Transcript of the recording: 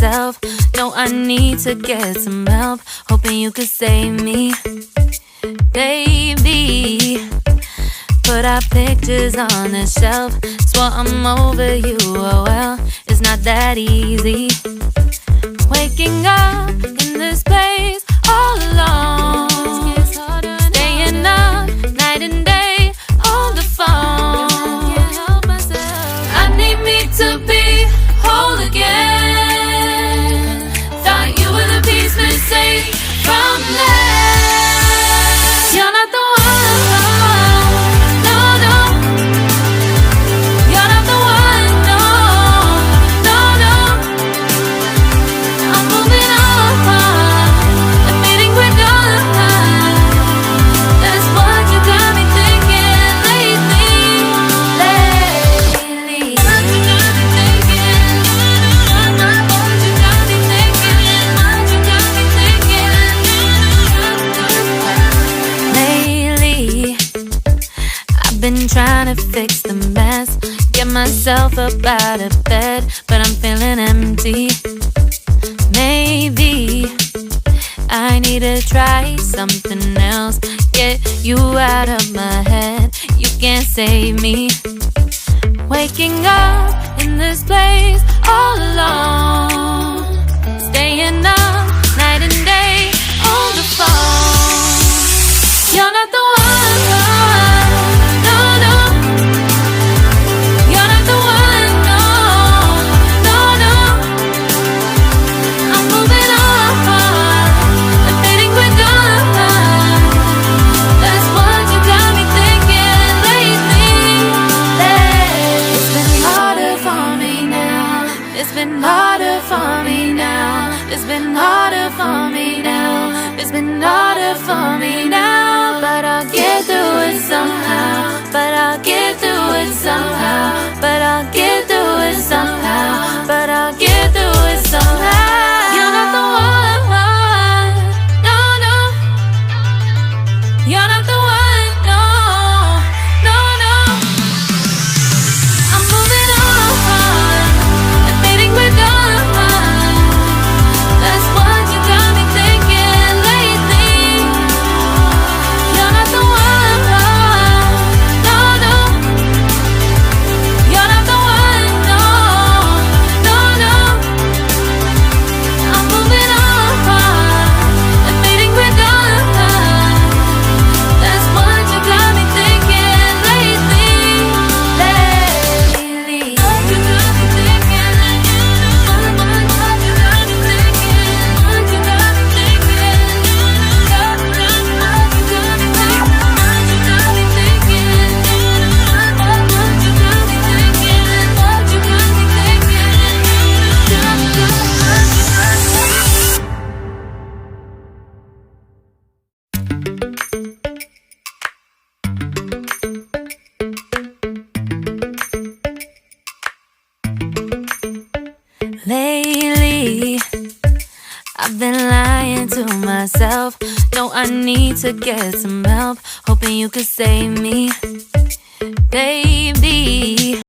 myself. No, I need to get some help. Hoping you could save me, baby. Put our pictures on the shelf. Swore I'm over you, oh well, it's not that easy. Waking up in this place all alone, staying up night and day on the phone. I need me to be whole again. Thought you were the piece missing from last. You're not the one, no, no. You're not the one, no, no, no. I'm moving on, admitting we're done. That's what you got me thinking lately. What you got me thinking? What you got me thinking? What you got me thinking? Lately, I've been trying to fix the mess, get myself up out of bed, but I'm feeling empty. Maybe I need to try something else, get you out of my head. You can't save me. Waking up in this place all alone, staying up night and day on the phone. You're not the one, no, no. You're not the one, no, no, no. I'm moving on, admitting we're done. That's what you got me thinking lately. It's been harder for me now. It's been harder for me now. It's been harder for me now. It's been harder for me now. But I'll get through it somehow. But I'll get through it somehow. But I'll get through it somehow. But I'll get through it somehow. You're not the one, no, no. You're not the one, no, no, no. I'm moving on, admitting we're done. That's what you got me thinking lately. You're not the one, no, no. You're not the one, no, no, no. I'm moving on, admitting we're done. That's what you got me thinking lately. What you got me thinking? What you got me thinking? What you got me thinking? What you got me thinking? What you got me thinking? What you got me thinking? What you got me thinking? Lately, I've been lying to myself. No, I need to get some help. Hoping you could save me, baby.